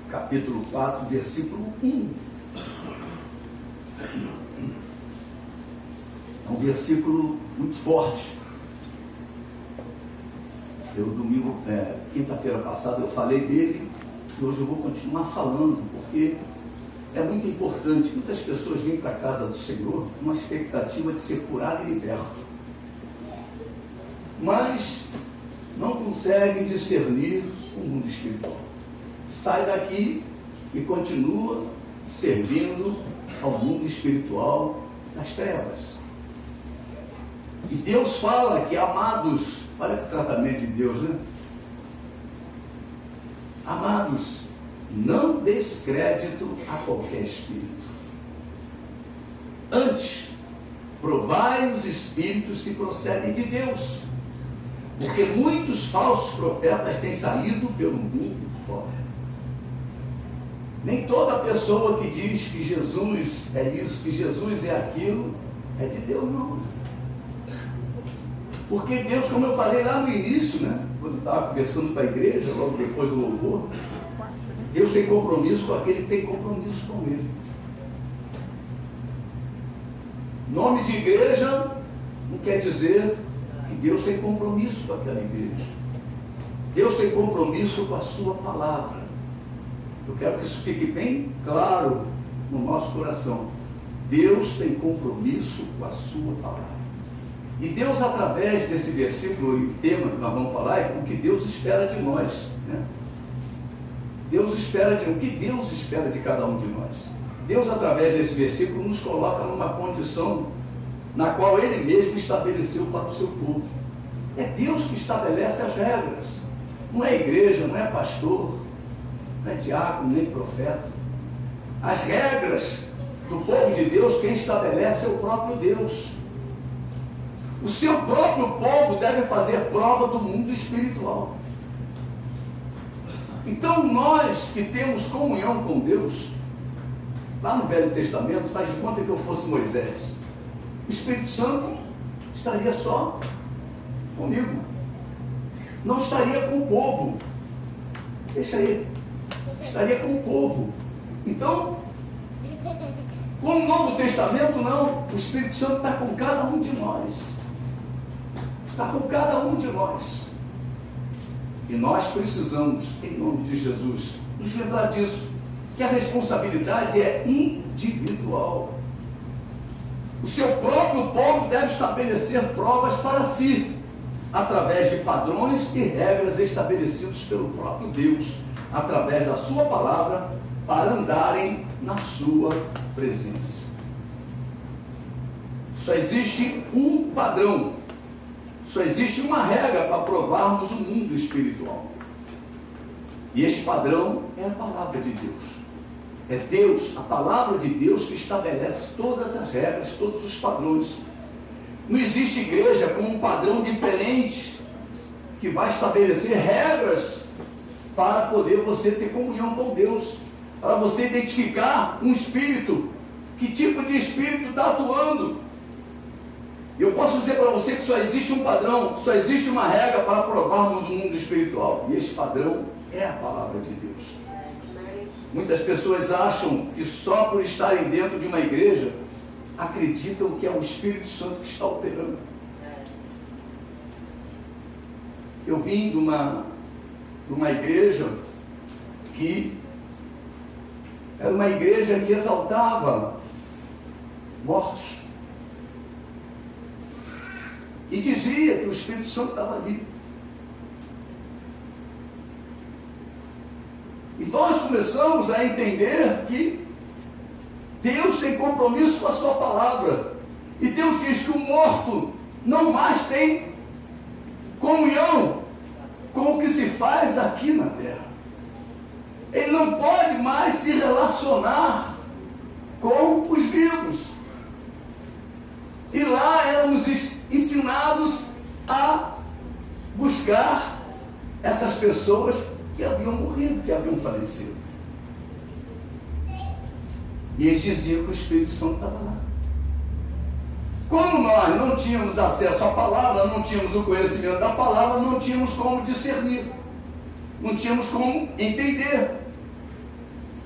capítulo 4, versículo 1. É um versículo muito forte. Quinta-feira passada eu falei dele, e hoje eu vou continuar falando, porque é muito importante. Muitas pessoas vêm para a casa do Senhor com uma expectativa de ser curado e liberto, mas não conseguem discernir o mundo espiritual. Sai daqui e continua servindo ao mundo espiritual das trevas. E Deus fala que, amados, olha que tratamento de Deus, né? Amados, não descrédito a qualquer espírito. Antes, provai os espíritos se procedem de Deus, porque muitos falsos profetas têm saído pelo mundo fora. Nem toda pessoa que diz que Jesus é isso, que Jesus é aquilo, é de Deus, não. Porque Deus, como eu falei lá no início, né, quando eu estava conversando com a igreja, logo depois do louvor, Deus tem compromisso com aquele que tem compromisso com Ele. Nome de igreja não quer dizer que Deus tem compromisso com aquela igreja. Deus tem compromisso com a sua palavra. Eu quero que isso fique bem claro no nosso coração. Deus tem compromisso com a sua palavra. E Deus, através desse versículo e o tema que nós vamos falar, é o que Deus espera de nós, né? O que Deus espera de cada um de nós. Deus, através desse versículo, nos coloca numa condição na qual Ele mesmo estabeleceu para o seu povo. É Deus que estabelece as regras. Não é igreja, não é pastor, não é diácono, nem profeta. As regras do povo de Deus, quem estabelece é o próprio Deus. O seu próprio povo deve fazer prova do mundo espiritual. Então nós que temos comunhão com Deus, lá no Velho Testamento, faz de conta que eu fosse Moisés, o Espírito Santo estaria só comigo, não estaria com o povo. Deixa aí, estaria com o povo. Então, com o Novo Testamento não, o Espírito Santo está com cada um de nós. Está com cada um de nós. E nós precisamos, em nome de Jesus, nos lembrar disso, que a responsabilidade é individual. O seu próprio povo deve estabelecer provas para si, através de padrões e regras estabelecidos pelo próprio Deus, através da sua palavra, para andarem na sua presença. Só existe um padrão. Só existe uma regra para provarmos o mundo espiritual. E este padrão é a palavra de Deus. É Deus, a palavra de Deus, que estabelece todas as regras, todos os padrões. Não existe igreja com um padrão diferente, que vai estabelecer regras para poder você ter comunhão com Deus, para você identificar um espírito, que tipo de espírito está atuando. Eu posso dizer para você que só existe um padrão, só existe uma regra para provarmos o mundo espiritual. E esse padrão é a palavra de Deus. Muitas pessoas acham que só por estarem dentro de uma igreja, acreditam que é o Espírito Santo que está operando. Eu vim de uma igreja que era uma igreja que exaltava mortos. E dizia que o Espírito Santo estava ali. E nós começamos a entender que Deus tem compromisso com a sua palavra. E Deus diz que o morto não mais tem comunhão com o que se faz aqui na terra. Ele não pode mais se relacionar com os vivos. E lá éramos ensinados a buscar essas pessoas que haviam morrido, que haviam falecido. E eles diziam que o Espírito Santo estava lá. Como nós não tínhamos acesso à palavra, não tínhamos o conhecimento da palavra, não tínhamos como discernir, não tínhamos como entender.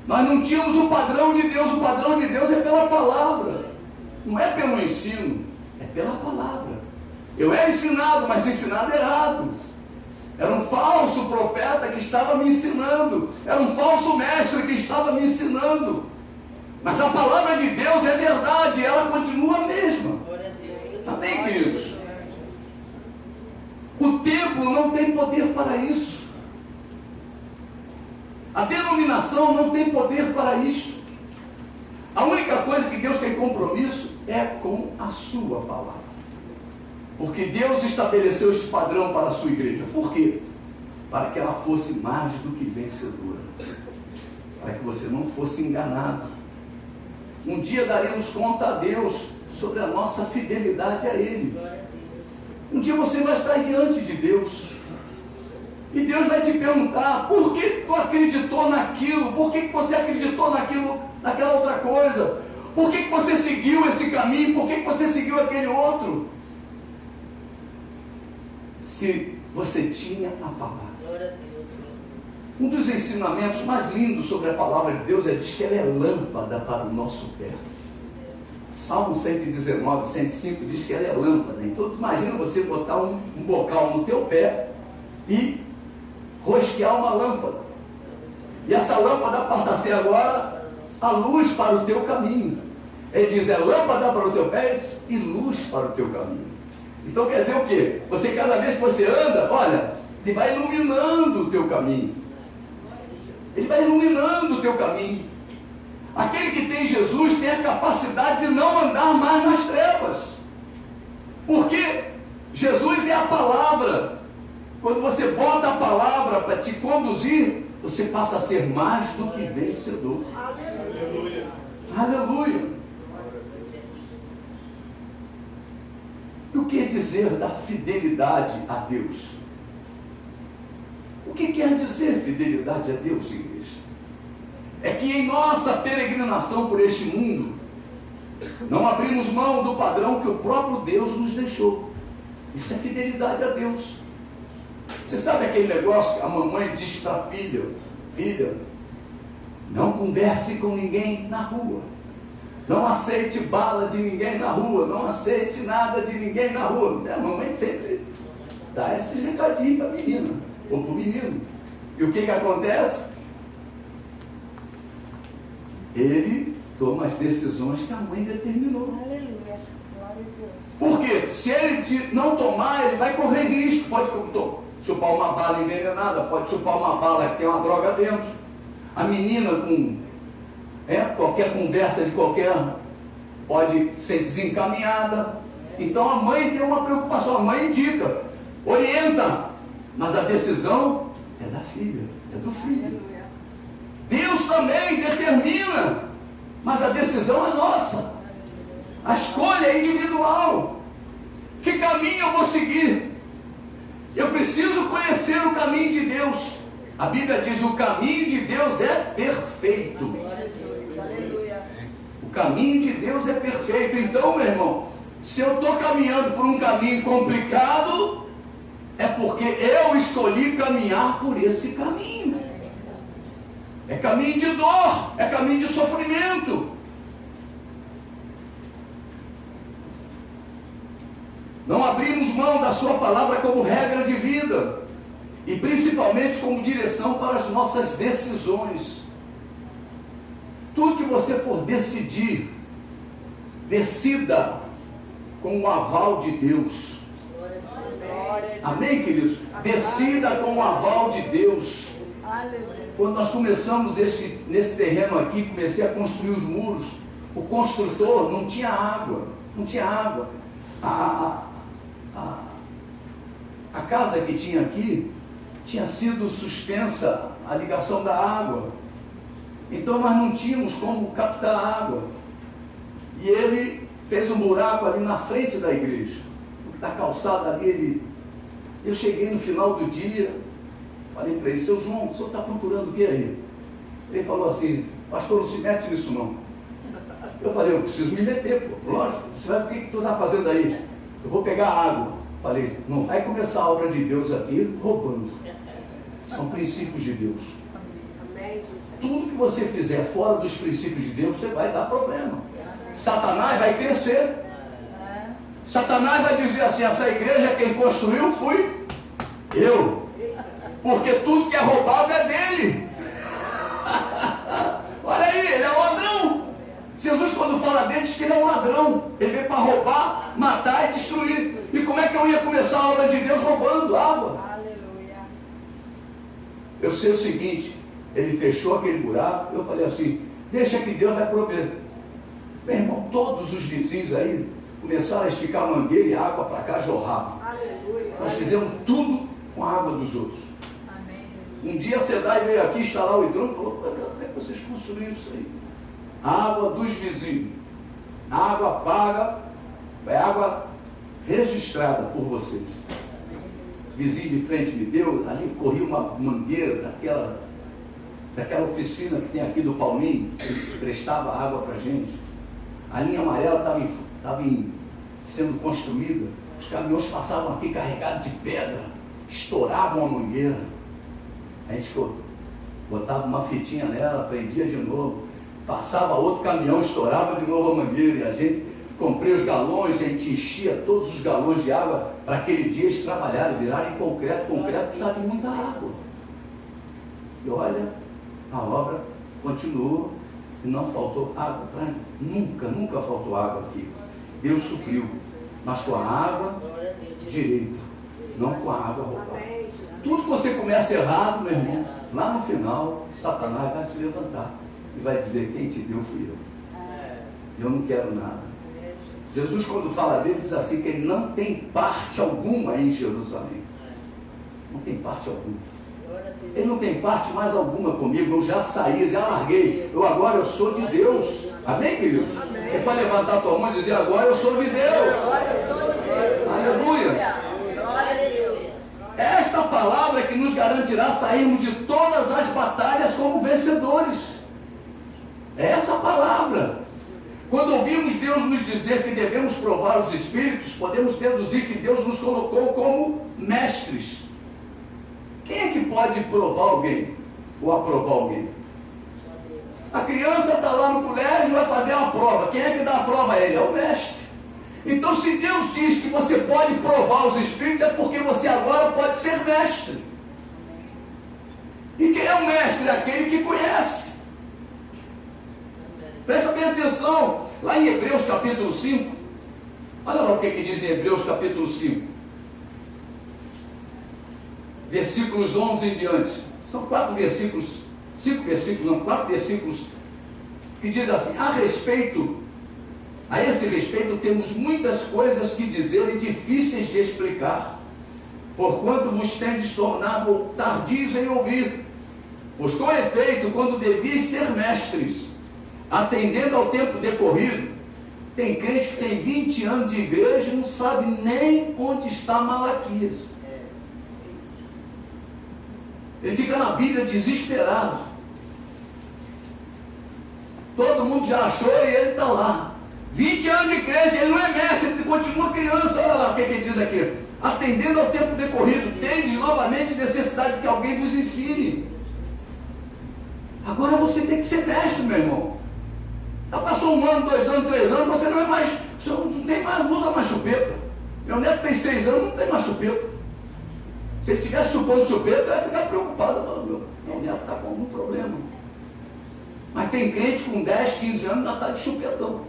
Nós não tínhamos o padrão de Deus. O padrão de Deus é pela palavra. Não é pelo ensino, é pela palavra. Eu era ensinado, mas ensinado errado. Era um falso profeta que estava me ensinando. Era um falso mestre que estava me ensinando. Mas a palavra de Deus é verdade, ela continua a mesma. Amém, queridos? O templo não tem poder para isso. A denominação não tem poder para isso. A única coisa que Deus tem compromisso é com a sua palavra. Porque Deus estabeleceu este padrão para a sua igreja. Por quê? Para que ela fosse mais do que vencedora. Para que você não fosse enganado. Um dia daremos conta a Deus sobre a nossa fidelidade a Ele. Um dia você vai estar diante de Deus. E Deus vai te perguntar, por que tu acreditou naquilo? Por que você acreditou naquilo, naquela outra coisa? Por que você seguiu esse caminho? Por que você seguiu aquele outro? Se você tinha a palavra. Um dos ensinamentos mais lindos sobre a palavra de Deus é diz que ela é lâmpada para o nosso pé. Salmo 119, 105 diz que ela é lâmpada. Então, imagina você botar um bocal no teu pé e rosquear uma lâmpada. E essa lâmpada passa a ser agora a luz para o teu caminho. Ele diz, é lâmpada para o teu pé e luz para o teu caminho. Então quer dizer o quê? Você, cada vez que você anda, olha, ele vai iluminando o teu caminho. Ele vai iluminando o teu caminho. Aquele que tem Jesus tem a capacidade de não andar mais nas trevas. Porque Jesus é a palavra. Quando você bota a palavra para te conduzir, você passa a ser mais do que vencedor. Aleluia. Aleluia. E o que dizer da fidelidade a Deus? O que quer dizer fidelidade a Deus, igreja? É que em nossa peregrinação por este mundo, não abrimos mão do padrão que o próprio Deus nos deixou. Isso é fidelidade a Deus. Você sabe aquele negócio que a mamãe diz para a filha, filha, não converse com ninguém na rua. Não aceite bala de ninguém na rua. Não aceite nada de ninguém na rua. A mamãe sempre dá esse recadinho para a menina, ou para o menino. E o que acontece? Ele toma as decisões que a mãe determinou. Aleluia. Glória a Deus. Por quê? Se ele não tomar, ele vai correr risco. Pode chupar uma bala envenenada, pode chupar uma bala que tem uma droga dentro. A menina com qualquer conversa de qualquer pode ser desencaminhada. Então a mãe tem uma preocupação, a mãe indica, orienta, mas a decisão é da filha, é do filho. Deus também determina, mas a decisão é nossa. A escolha é individual. Que caminho eu vou seguir? Eu preciso conhecer o caminho de Deus. A Bíblia diz, o caminho de Deus é perfeito. O caminho de Deus é perfeito. Então, meu irmão, se eu estou caminhando por um caminho complicado, é porque eu escolhi caminhar por esse caminho. É caminho de dor, é caminho de sofrimento. Não abrimos mão da sua palavra como regra de vida, e principalmente como direção para as nossas decisões. Tudo que você for decidir, decida com o aval de Deus. Amém, queridos? Decida com o aval de Deus. Quando nós começamos nesse terreno aqui, comecei a construir os muros, o construtor não tinha água, não tinha água. A casa que tinha aqui tinha sido suspensa a ligação da água. Então nós não tínhamos como captar água. E ele fez um buraco ali na frente da igreja, da calçada ali. Eu cheguei no final do dia, falei para ele, seu João, o senhor está procurando o que aí? Ele falou assim, pastor, não se mete nisso não. Eu falei, eu preciso me meter, pô. Lógico, você vai, o que tu está fazendo aí? Eu vou pegar água. Falei, não vai começar a obra de Deus aqui roubando. São princípios de Deus. tudo que você fizer fora dos princípios de Deus, você vai dar problema. Satanás vai crescer. Satanás vai dizer assim: essa igreja quem construiu fui eu. Porque tudo que é roubado é dele. Olha aí, ele é um ladrão. Jesus, quando fala dele, diz que ele é um ladrão. Ele veio para roubar, matar e destruir. E como é que eu ia começar a obra de Deus roubando água? Aleluia. Eu sei o seguinte: ele fechou aquele buraco. Eu falei assim: deixa que Deus vai prover. Meu irmão, todos os vizinhos aí começaram a esticar a mangueira e a água para cá jorrava. Aleluia. Nós fizemos tudo com a água dos outros. Amém. Um dia a SEDAI veio aqui instalar o hidrômetro e falou: como é que vocês construíram isso aí? Água dos vizinhos. Água paga, é água registrada por vocês. Vizinho de frente me deu, ali corria uma mangueira daquela oficina que tem aqui do Paulinho, que prestava água para a gente. A linha amarela estava sendo construída. Os caminhões passavam aqui carregados de pedra, estouravam a mangueira. A gente botava uma fitinha nela, prendia de novo, passava outro caminhão, estourava de novo a mangueira. E a gente comprei os galões, a gente enchia todos os galões de água para aquele dia eles trabalharem, virarem concreto. Concreto precisava de muita água. E olha, a obra continua e não faltou água para nunca faltou água aqui. Deus supriu, mas com a água direita, não com a água roubada. Tudo que você começa errado, meu irmão, lá no final, Satanás vai se levantar e vai dizer: quem te deu fui eu. Eu não quero nada. Jesus, quando fala dele, diz assim que ele não tem parte alguma em Jerusalém. Não tem parte alguma. Ele não tem parte mais alguma comigo. Eu já saí, já larguei. Agora eu sou de Deus. Amém, queridos? Amém. Você pode levantar a tua mão e dizer: agora eu sou de Deus. Aleluia. Esta palavra é que nos garantirá sairmos de todas as batalhas como vencedores. É essa palavra. Quando ouvimos Deus nos dizer que devemos provar os Espíritos, podemos deduzir que Deus nos colocou como mestres. Quem é que pode provar alguém ou aprovar alguém? A criança está lá no colégio e vai fazer uma prova. Quem é que dá a prova a ele? É o mestre. Então, se Deus diz que você pode provar os Espíritos, é porque você agora pode ser mestre. E quem é o mestre? É aquele que conhece. Presta bem atenção, lá em Hebreus capítulo 5, olha lá o que diz em Hebreus capítulo 5, versículos 11 em diante. São 4 versículos, 5 versículos, não, 4 versículos, que diz assim: a esse respeito temos muitas coisas que dizer e difíceis de explicar, porquanto vos tendes tornado tardios em ouvir. Pois com efeito, quando devis ser mestres, atendendo ao tempo decorrido, tem crente que tem 20 anos de igreja e não sabe nem onde está Malaquias. Ele fica na Bíblia desesperado. Todo mundo já achou e ele está lá. 20 anos de crente, ele não é mestre, ele continua criança. Olha lá o que ele diz aqui: atendendo ao tempo decorrido, tendes novamente necessidade que alguém vos ensine. Agora você tem que ser mestre, meu irmão. Já passou 1 ano, 2 anos, 3 anos, você não é mais, você não tem mais, não usa mais chupeta. Meu neto tem 6 anos, não tem mais chupeta. Se ele estivesse chupando chupeta, eu ia ficar preocupado. Meu neto está com algum problema. Mas tem crente com 10, 15 anos, ainda está de chupetão.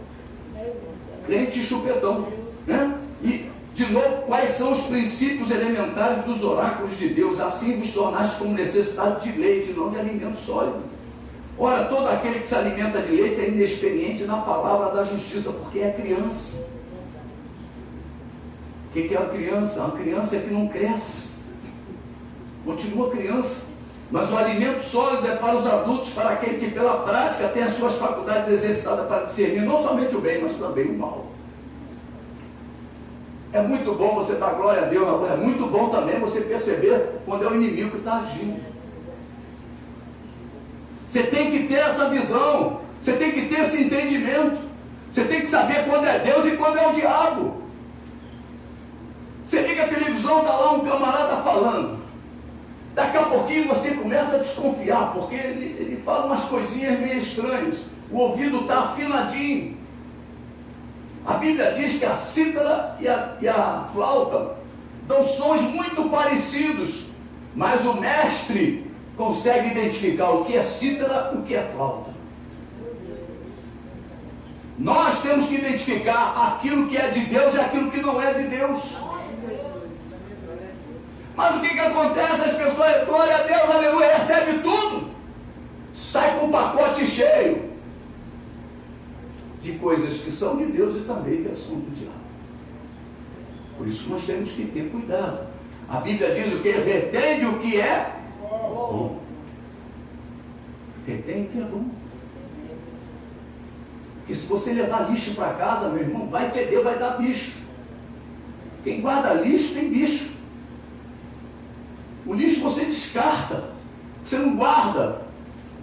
Crente de chupetão, né? E, de novo, quais são os princípios elementares dos oráculos de Deus? Assim vos tornaste como necessidade de leite, não de alimento sólido. Ora, todo aquele que se alimenta de leite é inexperiente na palavra da justiça, porque é criança. O que é uma criança? Uma criança é que não cresce. Continua criança. Mas o alimento sólido é para os adultos, para aquele que pela prática tem as suas faculdades exercitadas para discernir não somente o bem, mas também o mal. É muito bom você dar glória a Deus, é muito bom também você perceber quando é o inimigo que está agindo. Você tem que ter essa visão, você tem que ter esse entendimento, você tem que saber quando é Deus e quando é o diabo. Você liga a televisão, está lá um camarada falando. Daqui a pouquinho você começa a desconfiar, porque ele fala umas coisinhas meio estranhas. O ouvido está afinadinho. A Bíblia diz que a cítara e a flauta dão sons muito parecidos, mas o mestre consegue identificar o que é cítara e o que é flauta. Nós temos que identificar aquilo que é de Deus e aquilo que não é de Deus. Mas o que acontece? As pessoas, glória a Deus, aleluia, recebe tudo, sai com o pacote cheio de coisas que são de Deus e também que são do diabo. Por isso nós temos que ter cuidado. A Bíblia diz o que? Retende o que é bom. Retém o que é bom. Porque se você levar lixo para casa, meu irmão, vai feder, vai dar bicho. Quem guarda lixo tem bicho. O lixo você descarta, você não guarda.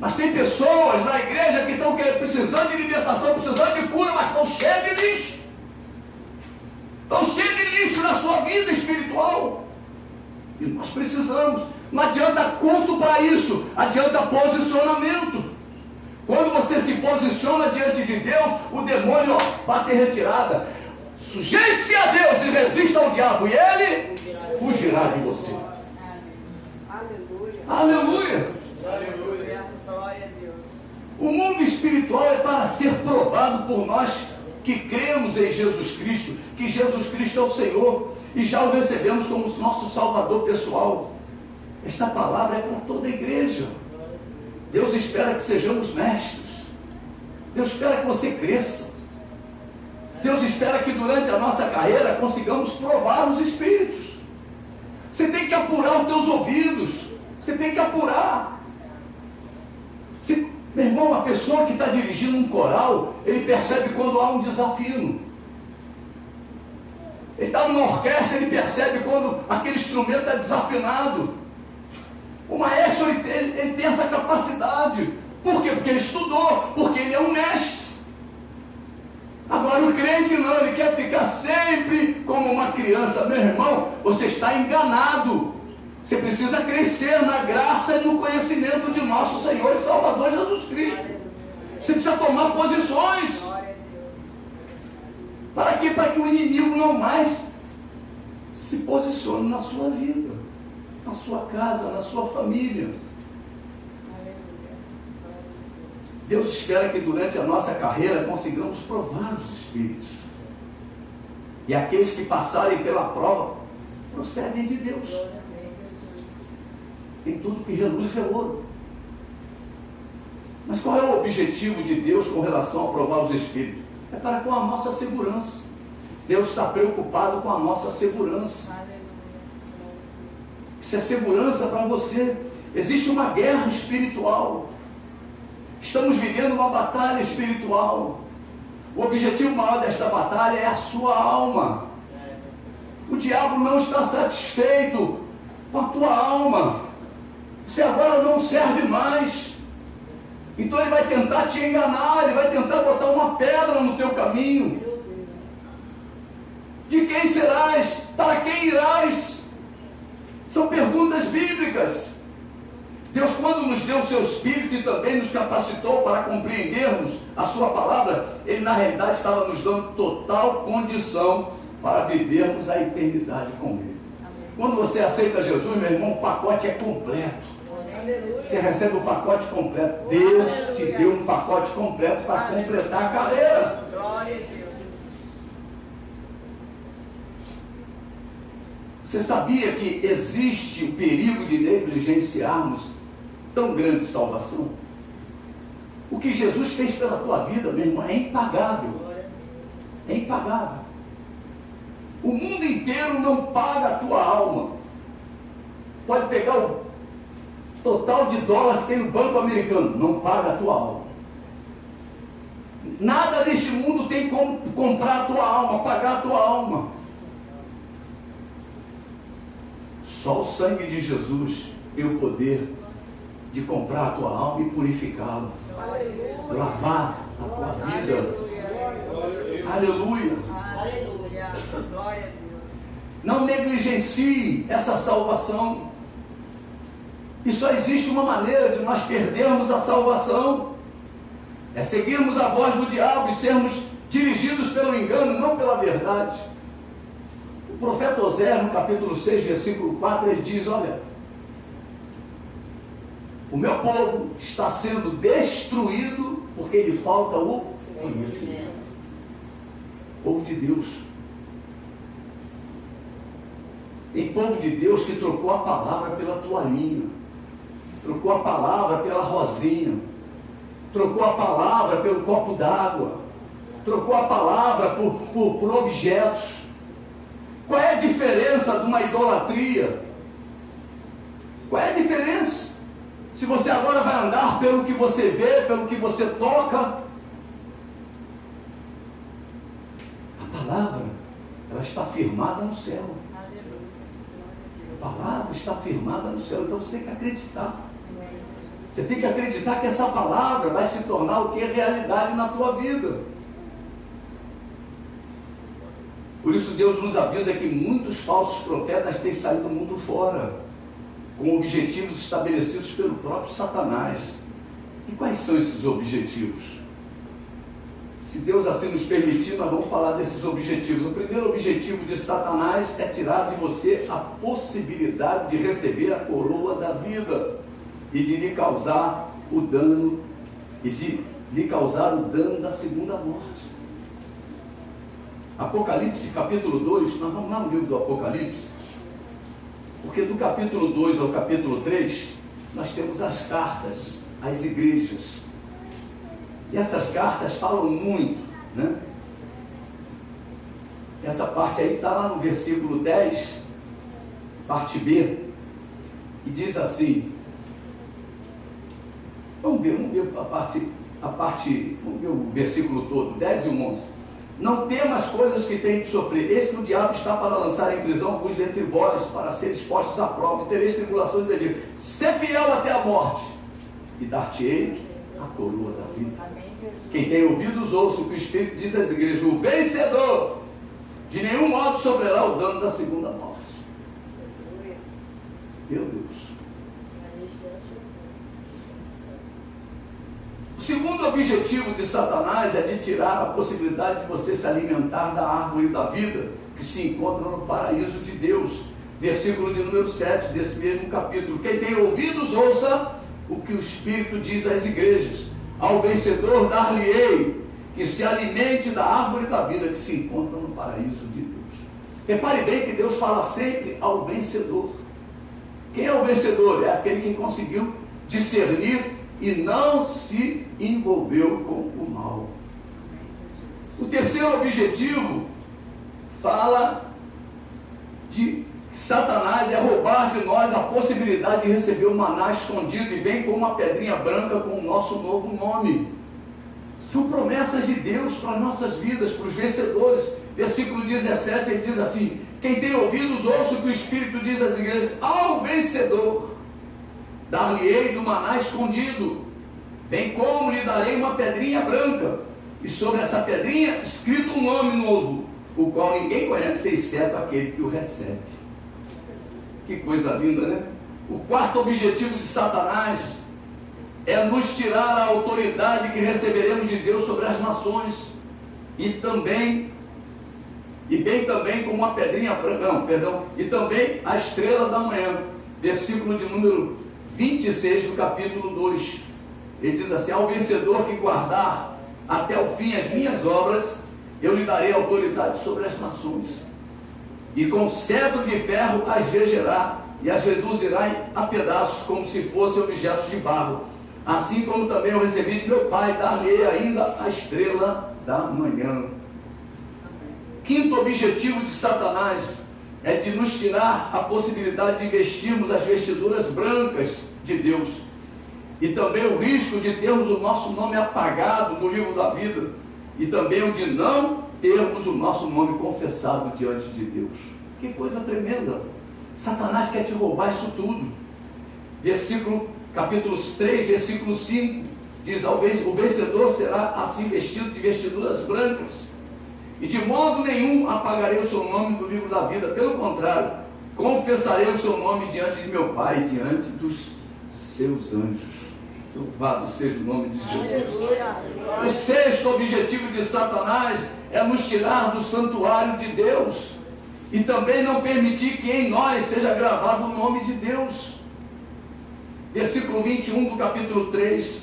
Mas tem pessoas na igreja que estão precisando de libertação, precisando de cura, mas estão cheias de lixo. Estão cheias de lixo na sua vida espiritual. E nós precisamos. Não adianta culto para isso, adianta posicionamento. Quando você se posiciona diante de Deus, o demônio bate retirada. Sujeite-se a Deus e resista ao diabo, e ele fugirá de você. Aleluia. Aleluia. Aleluia. Glória a Deus. O mundo espiritual é para ser provado por nós que cremos em Jesus Cristo, que Jesus Cristo é o Senhor e já o recebemos como nosso Salvador pessoal. Esta palavra é para toda a igreja. Deus espera que sejamos mestres. Deus espera que você cresça. Deus espera que durante a nossa carreira consigamos provar os Espíritos. Você tem que apurar os teus ouvidos. Você tem que apurar. Meu irmão, a pessoa que está dirigindo um coral, ele percebe quando há um desafio. Ele está numa orquestra, ele percebe quando aquele instrumento está desafinado. O maestro, ele tem essa capacidade. Por quê? Porque ele estudou, porque ele é um mestre. Agora o crente não, ele quer ficar sempre como uma criança. Meu irmão, você está enganado. Você precisa crescer na graça e no conhecimento de nosso Senhor e Salvador Jesus Cristo. Você precisa tomar posições. Para quê? Para que o inimigo não mais se posicione na sua vida, na sua casa, na sua família. Deus espera que durante a nossa carreira consigamos provar os Espíritos. E aqueles que passarem pela prova procedem de Deus. Em tudo que reluz é ouro. Mas qual é o objetivo de Deus com relação a provar os Espíritos? É para com a nossa segurança. Deus está preocupado com a nossa segurança. Isso é segurança para você. Existe uma guerra espiritual. Estamos vivendo uma batalha espiritual. O objetivo maior desta batalha é a sua alma. O diabo não está satisfeito com a tua alma. Você agora não serve mais. Então ele vai tentar te enganar, ele vai tentar botar uma pedra no teu caminho. De quem serás? Para quem irás? São perguntas bíblicas. Deus, quando nos deu o seu Espírito e também nos capacitou para compreendermos a sua palavra, Ele na realidade estava nos dando total condição para vivermos a eternidade com Ele. Quando você aceita Jesus, meu irmão, o pacote é completo. Você recebe o pacote completo. Deus te deu um pacote completo para completar a carreira. Glória a Deus. Você sabia que existe o perigo de negligenciarmos tão grande salvação? O que Jesus fez pela tua vida, meu irmão, é impagável. É impagável. O mundo inteiro não paga a tua alma. Pode pegar o total de dólar que tem no banco americano, não paga a tua alma. Nada neste mundo tem como comprar a tua alma, pagar a tua alma. Só o sangue de Jesus tem o poder de comprar a tua alma e purificá-la, lavar a tua vida. Aleluia. Aleluia. Glória a Deus. Não negligencie essa salvação. E só existe uma maneira de nós perdermos a salvação: é seguirmos a voz do diabo e sermos dirigidos pelo engano, não pela verdade. O profeta Oséias, no capítulo 6, versículo 4, ele diz: olha, o meu povo está sendo destruído porque lhe falta o conhecimento. Povo de Deus. Tem povo de Deus que trocou a palavra pela toalhinha, trocou a palavra pela rosinha, trocou a palavra pelo copo d'água, trocou a palavra por objetos. Qual é a diferença de uma idolatria? Qual é a diferença? Se você agora vai andar pelo que você vê, pelo que você toca, a palavra, ela está firmada no céu. A palavra está firmada no céu, então você tem que acreditar. Você tem que acreditar que essa palavra vai se tornar o que é realidade na tua vida. Por isso Deus nos avisa que muitos falsos profetas têm saído do mundo fora, com objetivos estabelecidos pelo próprio Satanás. E quais são esses objetivos? Se Deus assim nos permitir, nós vamos falar desses objetivos. O primeiro objetivo de Satanás é tirar de você a possibilidade de receber a coroa da vida e de lhe causar o dano, da segunda morte. Apocalipse capítulo 2, nós vamos lá no livro do Apocalipse, porque do capítulo 2 ao capítulo 3, nós temos as cartas às igrejas. E essas cartas falam muito, né? Essa parte aí está lá no versículo 10, parte B, e diz assim, vamos ver vamos ver o versículo todo, 10 e 11. Não temas coisas que tem de sofrer, eis que o diabo está para lançar em prisão alguns dentre vós, para serem expostos à prova, e tereis tribulação de delírio. Sê fiel até a morte, e dar-te-ei a coroa da vida. Quem tem ouvidos, ouça o que o Espírito diz às igrejas: o vencedor de nenhum modo sofrerá o dano da segunda morte. Meu Deus. O segundo objetivo de Satanás é de tirar a possibilidade de você se alimentar da árvore da vida que se encontra no paraíso de Deus. Versículo de número 7 desse mesmo capítulo. Quem tem ouvidos, ouça o que o Espírito diz às igrejas: ao vencedor dar-lhe-ei que se alimente da árvore da vida que se encontra no paraíso de Deus. Repare bem que Deus fala sempre ao vencedor. Quem é o vencedor? É aquele que conseguiu discernir e não se envolveu com o mal. O terceiro objetivo fala de Satanás é roubar de nós a possibilidade de receber o maná escondido, e bem como uma pedrinha branca com o nosso novo nome. São promessas de Deus para as nossas vidas, para os vencedores. Versículo 17, ele diz assim: quem tem ouvidos, ouça o que o Espírito diz às igrejas: ao vencedor dar-lhe-ei do maná escondido, bem como lhe darei uma pedrinha branca, e sobre essa pedrinha escrito um nome novo, o qual ninguém conhece, exceto aquele que o recebe. Que coisa linda, né? O quarto objetivo de Satanás é nos tirar a autoridade que receberemos de Deus sobre as nações, e bem também como uma pedrinha branca, e também a estrela da manhã. Versículo de número 26 do capítulo 2. Ele diz assim: ao vencedor que guardar até o fim as minhas obras, eu lhe darei autoridade sobre as nações, e com cetro de ferro as regerá, e as reduzirá a pedaços, como se fossem objetos de barro. Assim como também eu recebi de meu Pai, dar-lhe ainda a estrela da manhã. Quinto objetivo de Satanás é de nos tirar a possibilidade de vestirmos as vestiduras brancas de Deus, e também o risco de termos o nosso nome apagado no livro da vida, e também o de não termos o nosso nome confessado diante de Deus. Que coisa tremenda! Satanás quer te roubar isso tudo. Capítulo 3, versículo 5, diz: o vencedor será assim vestido de vestiduras brancas, e de modo nenhum apagarei o seu nome do livro da vida, pelo contrário, confessarei o seu nome diante de meu Pai, diante dos seus anjos. Louvado seja o nome de Jesus. Aleluia. O sexto objetivo de Satanás é nos tirar do santuário de Deus e também não permitir que em nós seja gravado o nome de Deus. Versículo 21 do capítulo 3.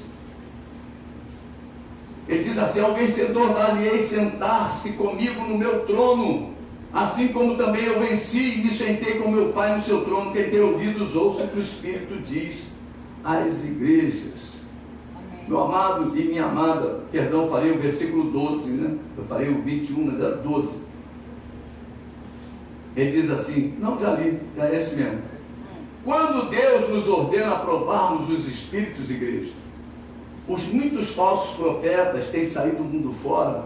Ele diz assim: ao vencedor dar-lhe-ei sentar-se comigo no meu trono, assim como também eu venci e me sentei com meu Pai no seu trono. Quem tem ouvidos ouça o que o Espírito diz às igrejas. Amém. Meu amado e minha amada, perdão, falei o versículo 12, né? Eu falei o 21, mas era 12. Ele diz assim, não, já li, já é esse mesmo. Quando Deus nos ordena provarmos os espíritos, igreja, os muitos falsos profetas têm saído do mundo fora,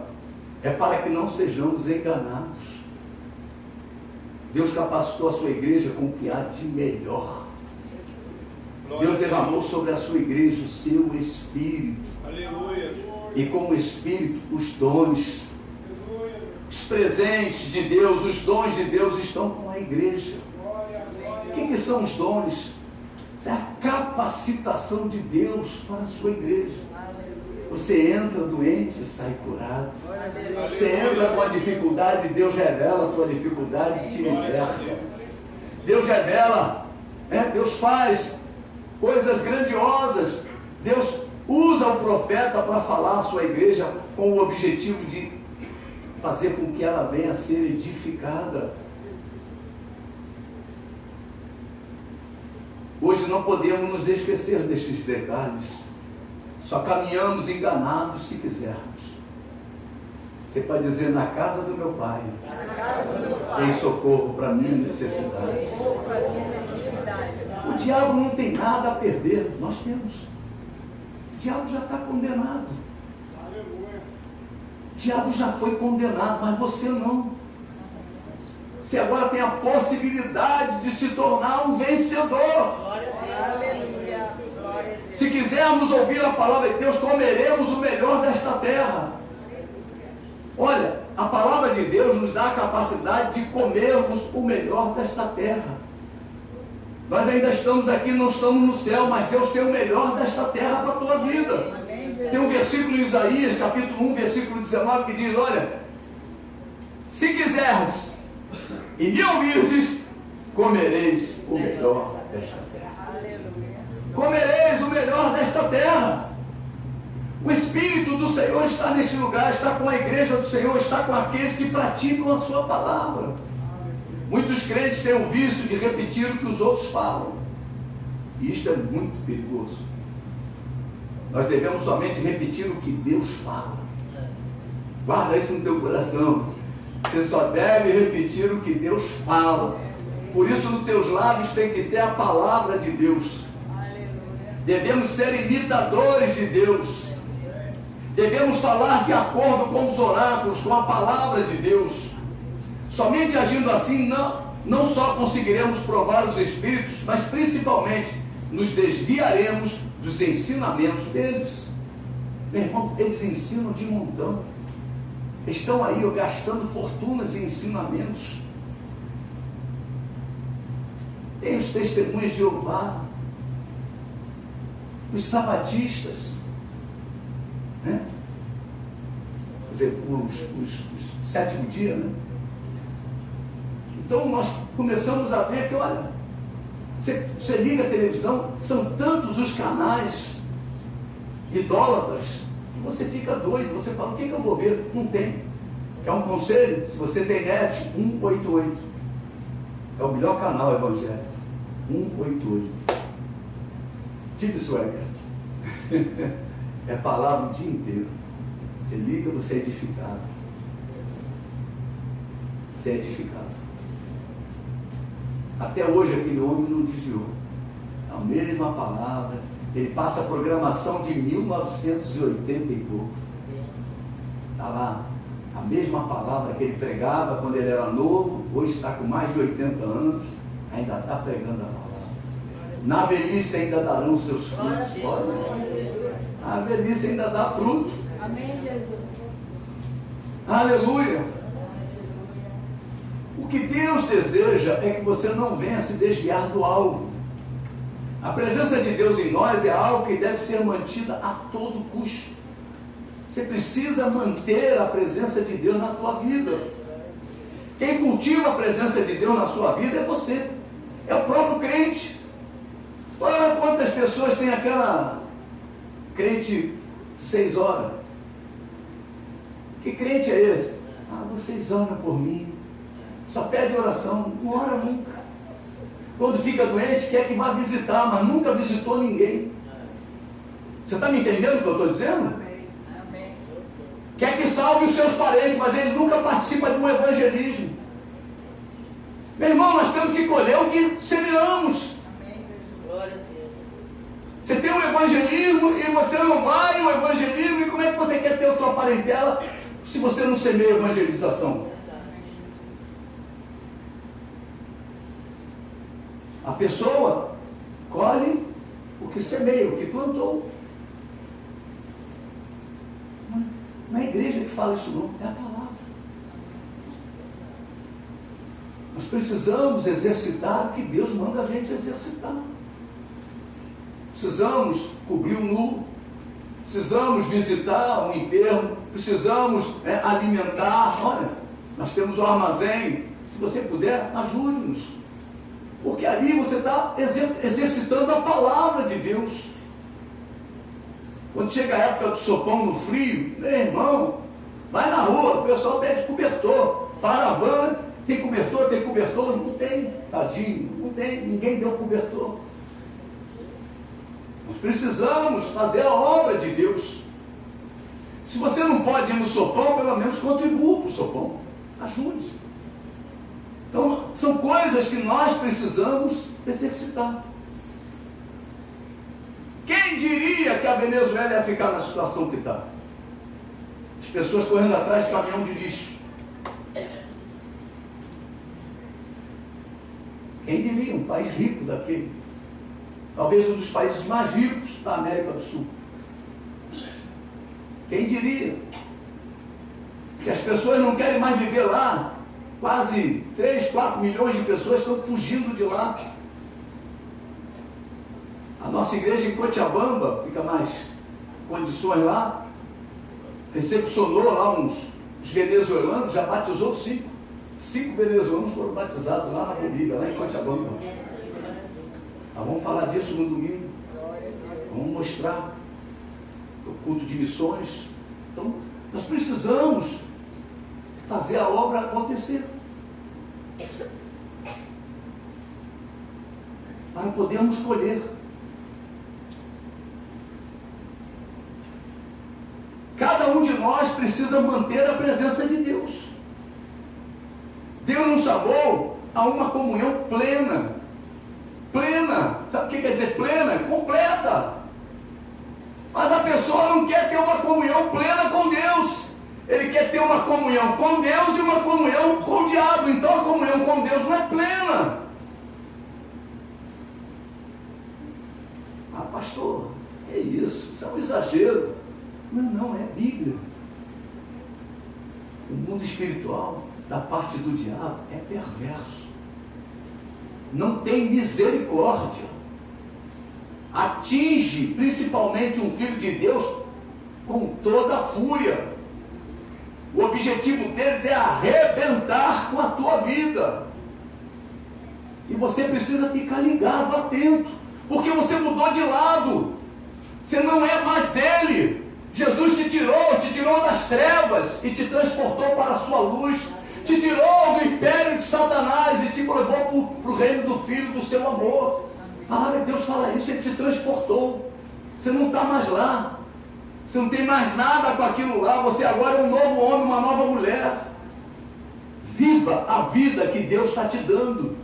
é para que não sejamos enganados. Deus capacitou a sua igreja com o que há de melhor. Deus derramou sobre a sua igreja o seu Espírito. Aleluia. E com o Espírito os dons, os presentes de Deus, os dons de Deus estão com a igreja. O que são os dons? Isso é a capacitação de Deus para a sua igreja. Você entra doente e sai curado. Você entra com a dificuldade, Deus revela a tua dificuldade e te liberta. Deus revela, Deus faz coisas grandiosas. Deus usa o profeta para falar à sua igreja com o objetivo de fazer com que ela venha a ser edificada. Hoje não podemos nos esquecer destes detalhes. Só caminhamos enganados se quisermos. Você pode dizer, na casa do meu Pai, tem socorro para a minha necessidade. O diabo não tem nada a perder, nós temos. O diabo já está condenado. O diabo já foi condenado, mas você não. Você agora tem a possibilidade de se tornar um vencedor. Se quisermos ouvir a palavra de Deus, comeremos o melhor desta terra. Olha, a palavra de Deus nos dá a capacidade de comermos o melhor desta terra. Nós ainda estamos aqui, não estamos no céu, mas Deus tem o melhor desta terra para a tua vida. Tem um versículo em Isaías, capítulo 1, versículo 19, que diz, olha, se quiseres e me ouvirdes, comereis o melhor desta terra. Comereis o melhor desta terra. O Espírito do Senhor está neste lugar, está com a igreja do Senhor, está com aqueles que praticam a sua palavra. Muitos crentes têm o vício de repetir o que os outros falam, e isto é muito perigoso. Nós devemos somente repetir o que Deus fala. Guarda isso no teu coração. Você só deve repetir o que Deus fala. Por isso nos teus lábios tem que ter a palavra de Deus. Devemos ser imitadores de Deus. Devemos falar de acordo com os oráculos, com a palavra de Deus. Somente agindo assim, não só conseguiremos provar os Espíritos, mas principalmente nos desviaremos dos ensinamentos deles. Meu irmão, eles ensinam de montão. Estão aí gastando fortunas em ensinamentos. Tem os testemunhas de Jeová, os sabatistas, né? Quer dizer, os sétimo dia, né? Então nós começamos a ver que, olha, você liga a televisão, são tantos os canais idólatras, que você fica doido, você fala, o que eu vou ver? Não tem. Quer um conselho? Se você tem net, 188. É o melhor canal evangélico. 188. Tipo Swagger. É palavra o dia inteiro. Você liga, você é edificado. Você é edificado. Até hoje aquele homem não desviou. A mesma palavra. Ele passa a programação de 1980 e pouco. Está lá. A mesma palavra que ele pregava quando ele era novo, hoje está com mais de 80 anos, ainda está pregando a palavra. Na velhice ainda darão seus frutos. A velhice ainda dá fruto. Amém, Jesus. Aleluia. O que Deus deseja é que você não venha se desviar do alvo. A presença de Deus em nós é algo que deve ser mantida a todo custo. Você precisa manter a presença de Deus na tua vida. Quem cultiva a presença de Deus na sua vida é você. É o próprio crente. Olha quantas pessoas tem aquela crente 6 horas. Que crente é esse? Ah, vocês oram por mim. Só pede oração, não ora nunca. Quando fica doente, quer que vá visitar, mas nunca visitou ninguém. Você está me entendendo o que eu estou dizendo? Amém. Quer que salve os seus parentes, mas ele nunca participa de um evangelismo. Meu irmão, nós temos que colher o que semeamos. Amém. Glória a Deus. Você tem um evangelismo e você não vai ao evangelismo, e como é que você quer ter a tua parentela se você não semeia evangelização? A pessoa colhe o que semeia, o que plantou. Não é a igreja que fala isso não, é a palavra. Nós precisamos exercitar o que Deus manda a gente exercitar. Precisamos cobrir o nu, precisamos visitar um enfermo, precisamos alimentar. Olha, nós temos um armazém, se você puder, ajude-nos. Porque ali você está exercitando a palavra de Deus. Quando chega a época do sopão no frio, meu irmão, vai na rua, o pessoal pede cobertor. Para a van, tem cobertor? Tem cobertor? Não tem, tadinho, não tem, ninguém deu cobertor. Nós precisamos fazer a obra de Deus. Se você não pode ir no sopão, pelo menos contribua para o sopão. Ajude. Então, são coisas que nós precisamos exercitar. Quem diria que a Venezuela ia ficar na situação que está? As pessoas correndo atrás de caminhão de lixo. Quem diria? Um país rico daquele. Talvez um dos países mais ricos da América do Sul. Quem diria? Que as pessoas não querem mais viver lá. Quase 3, 4 milhões de pessoas estão fugindo de lá. A nossa igreja em Cochabamba, fica mais condições lá, recepcionou lá uns venezuelanos, já batizou 5. 5 venezuelanos foram batizados lá na Bolívia, lá em Cochabamba. Vamos falar disso no domingo. Vamos mostrar o culto de missões. Então, nós precisamos fazer a obra acontecer. Para podermos colher. Cada um de nós precisa manter a presença de Deus. Deus nos chamou a uma comunhão plena. Plena. Sabe o que quer dizer plena? Completa. Mas a pessoa não quer ter uma comunhão plena com Deus. Ele quer ter uma comunhão com Deus e uma comunhão com o diabo. Então a comunhão com Deus não é plena. Ah, pastor, é isso? Isso é um exagero. Não, é Bíblia. O mundo espiritual, da parte do diabo, é perverso. Não tem misericórdia. Atinge principalmente um filho de Deus com toda a fúria. O objetivo deles é arrebentar com a tua vida. E você precisa ficar ligado, atento, porque você mudou de lado. Você não é mais dele. Jesus te tirou das trevas e te transportou para a sua luz. Te tirou do império de Satanás e te levou para o reino do Filho do seu amor. A palavra de Deus fala isso, ele te transportou. Você não está mais lá. Você não tem mais nada com aquilo lá. Você agora é um novo homem, uma nova mulher. Viva a vida que Deus está te dando.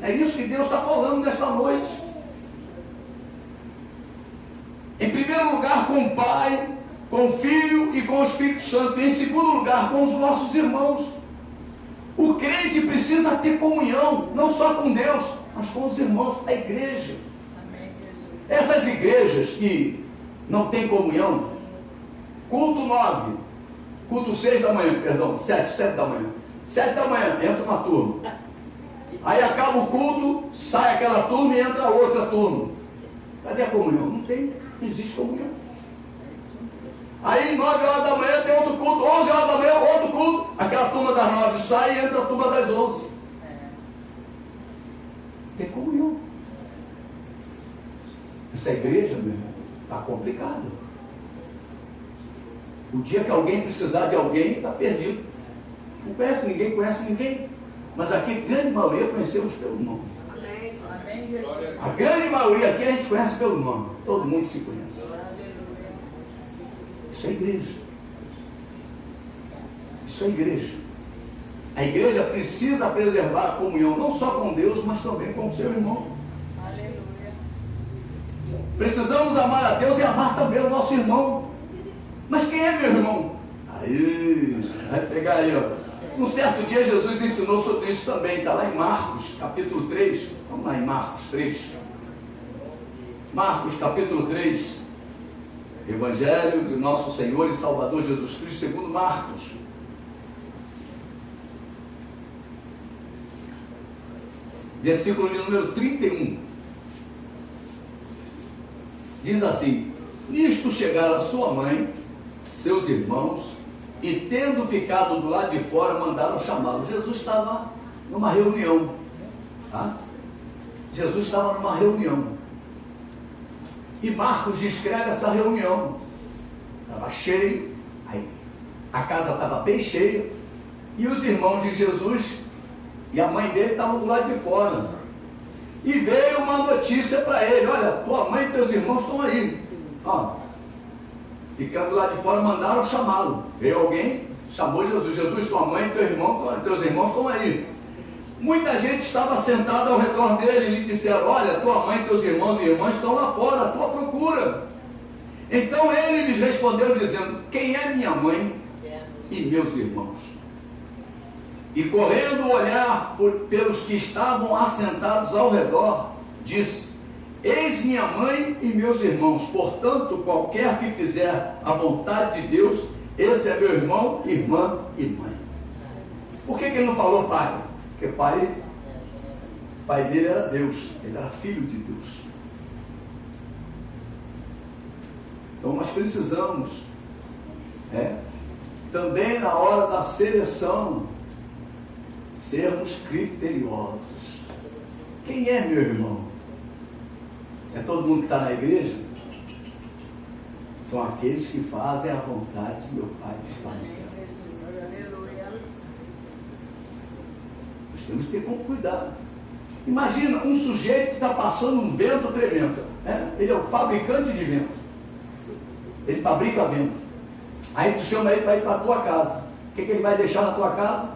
É isso que Deus está falando nesta noite. Em primeiro lugar, com o Pai, com o Filho e com o Espírito Santo. E em segundo lugar, com os nossos irmãos. O crente precisa ter comunhão, não só com Deus, mas com os irmãos, a igreja. Essas igrejas que não têm comunhão, culto 9, culto 6 da manhã, perdão, 7 da manhã. 7 da manhã, entra uma turma. Aí acaba o culto, sai aquela turma e entra outra turma. Cadê a comunhão? Não tem, não existe comunhão. Aí 9 horas da manhã tem outro culto, 11 horas da manhã outro culto, aquela turma das 9 sai e entra a turma das 11. Tem comunhão. Essa igreja, meu irmão, está complicada. O dia que alguém precisar de alguém, está perdido. Não conhece ninguém. Mas aqui, a grande maioria, conhecemos pelo nome. A grande maioria aqui a gente conhece pelo nome. Todo mundo se conhece. Isso é igreja. Isso é igreja. A igreja precisa preservar a comunhão, não só com Deus, mas também com o seu irmão. Aleluia. Precisamos amar a Deus e amar também o nosso irmão. Mas quem é meu irmão? Aí, vai pegar aí, ó. Um certo dia Jesus ensinou sobre isso também, está lá em Marcos, capítulo 3. Vamos lá em Marcos 3. Marcos, capítulo 3. Evangelho de nosso Senhor e Salvador Jesus Cristo, segundo Marcos. Versículo de número 31. Diz assim: nisto chegaram a sua mãe, seus irmãos, e tendo ficado do lado de fora, mandaram chamá-lo. Jesus estava numa reunião. Tá? Jesus estava numa reunião. E Marcos descreve essa reunião. Estava cheio, a casa estava bem cheia, e os irmãos de Jesus e a mãe dele estavam do lado de fora. E veio uma notícia para ele: olha, tua mãe e teus irmãos estão aí. Ó, ficando lá de fora, mandaram chamá-lo. Veio alguém, chamou Jesus: Jesus, tua mãe e teus irmãos estão aí. Muita gente estava sentada ao redor dele e lhe disseram: olha, tua mãe, teus irmãos e irmãs estão lá fora, à tua procura. Então ele lhes respondeu dizendo: quem é minha mãe e meus irmãos? E correndo olhar pelos que estavam assentados ao redor, disse: eis minha mãe e meus irmãos, portanto qualquer que fizer a vontade de Deus, esse é meu irmão, irmã e mãe. Por que ele não falou pai? Porque pai dele era Deus, ele era filho de Deus. Então nós precisamos, também na hora da seleção, sermos criteriosos. Quem é meu irmão? É todo mundo que está na igreja? São aqueles que fazem a vontade de meu Pai que está no céu. Nós temos que ter como cuidado. Imagina um sujeito que está passando um vento tremendo. Ele é o fabricante de vento. Ele fabrica vento. Aí tu chama ele para ir para a tua casa. O que ele vai deixar na tua casa?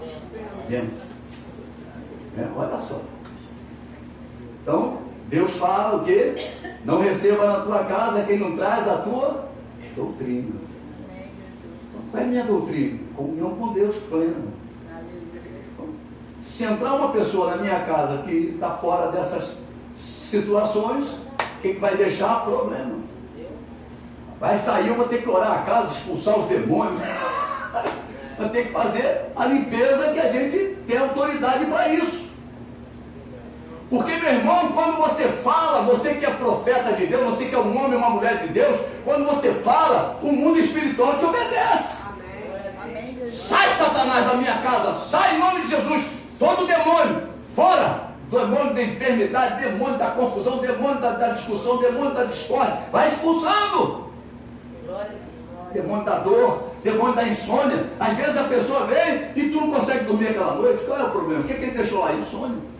Vento. Olha só. Então, Deus fala o quê? Não receba na tua casa quem não traz a tua doutrina. Qual é a minha doutrina? Comunhão com Deus plena. Então, se entrar uma pessoa na minha casa que está fora dessas situações, o que vai deixar? Problema. Vai sair, eu vou ter que orar a casa, expulsar os demônios. Vai ter que fazer a limpeza, que a gente tem autoridade para isso. Porque, meu irmão, quando você fala, você que é profeta de Deus, você que é um homem e uma mulher de Deus, quando você fala, o mundo espiritual te obedece. Amém. Sai, Satanás, da minha casa, sai em nome de Jesus, todo demônio, fora, demônio da enfermidade, demônio da confusão, demônio da discussão, demônio da discórdia, vai expulsando. Demônio da dor, demônio da insônia. Às vezes a pessoa vem e tu não consegue dormir aquela noite. Qual é o problema? O que ele deixou lá? Insônia.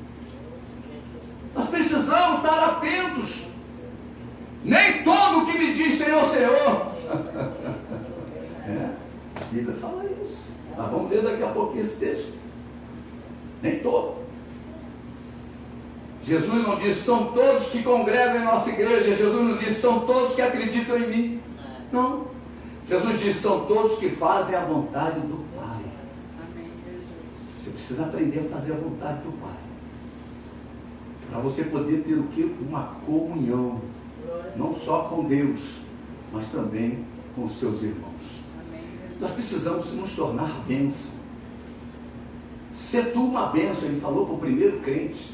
Nós precisamos estar atentos. Nem todo que me diz Senhor, Senhor. A Bíblia fala isso. Nós vamos ver daqui a pouquinho esse texto. Nem todo. Jesus não disse são todos que congregam em nossa igreja. Jesus não disse são todos que acreditam em mim. Não. Jesus disse são todos que fazem a vontade do Pai. Você precisa aprender a fazer a vontade do Pai. Para você poder ter o quê? Uma comunhão. Não só com Deus, mas também com os seus irmãos. Nós precisamos nos tornar bênção. Ser tu uma bênção, ele falou para o primeiro crente.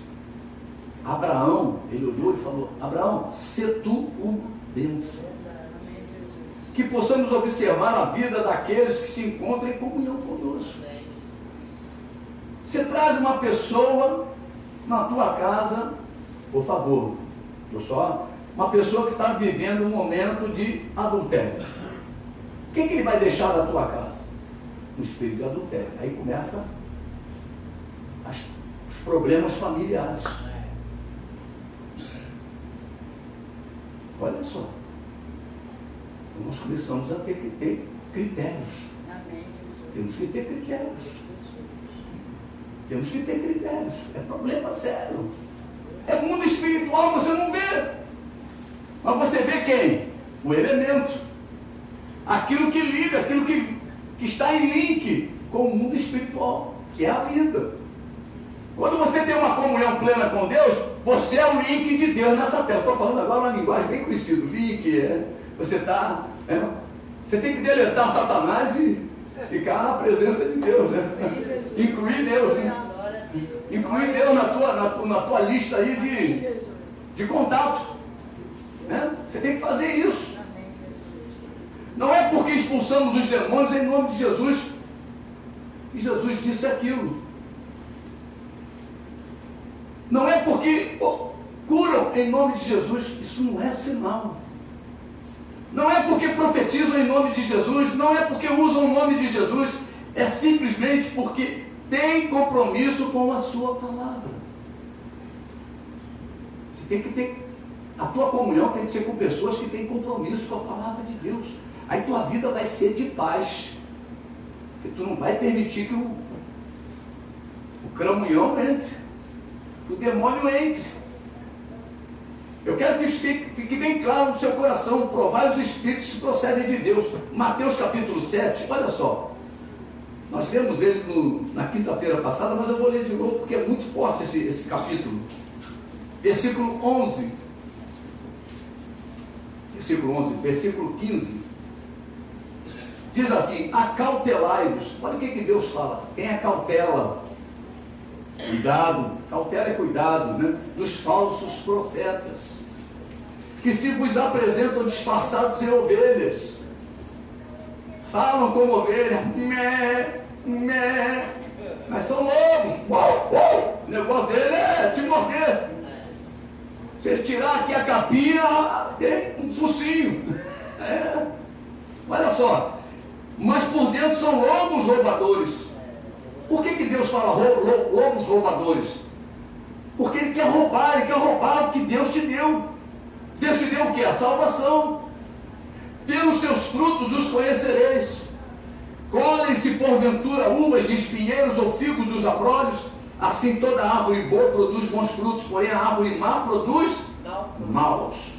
Abraão, ele olhou e falou: Abraão, se tu uma bênção. Que possamos observar a vida daqueles que se encontram em comunhão conosco. Você traz uma pessoa na tua casa, por favor, uma pessoa que está vivendo um momento de adultério. O que ele vai deixar da tua casa? O espírito de adultério. Aí começa os problemas familiares. Olha só. Então nós começamos a ter que ter critérios. Temos que ter critérios. Temos que ter critérios. É problema sério. É mundo espiritual, você não vê. Mas você vê quem? O elemento. Aquilo que liga, aquilo que está em link com o mundo espiritual, que é a vida. Quando você tem uma comunhão plena com Deus, você é o link de Deus nessa terra. Estou falando agora uma linguagem bem conhecida. Link você está... você tem que deletar Satanás e ficar na presença de Deus, né? Incluir Deus, né? Incluir Deus na tua lista aí de contato, né? Você tem que fazer isso. Não é porque expulsamos os demônios em nome de Jesus que Jesus disse aquilo. Não é porque curam em nome de Jesus, isso não é sinal. Não é porque profetizam em nome de Jesus, não é porque usam o nome de Jesus, é simplesmente porque tem compromisso com a sua palavra. Você tem que ter, a tua comunhão tem que ser com pessoas que têm compromisso com a palavra de Deus. Aí tua vida vai ser de paz. Porque tu não vai permitir que o cramunhão entre, que o demônio entre. Eu quero que isso fique bem claro no seu coração. Provar os espíritos procedem de Deus. Mateus capítulo 7, olha só. Nós lemos ele na quinta-feira passada, mas eu vou ler de novo porque é muito forte esse capítulo. Versículo 11. Versículo 11, versículo 15. Diz assim: acautelai-vos. Olha o que Deus fala. Tenha cautela. Cuidado. Cautela é cuidado, né? Dos falsos profetas, que se vos apresentam disfarçados em ovelhas. Falam como ovelha. Mas são lobos. O negócio dele é te morder. Se ele tirar aqui a capinha, tem um focinho. Olha só. Mas por dentro são lobos roubadores. Por que Deus fala lobos roubadores? Porque Ele quer roubar o que Deus te deu. Deus te deu o que? A salvação. Pelos seus frutos os conhecereis. Colhem-se porventura uvas de espinheiros ou figos dos abrolhos? Assim toda árvore boa produz bons frutos, porém a árvore má produz maus.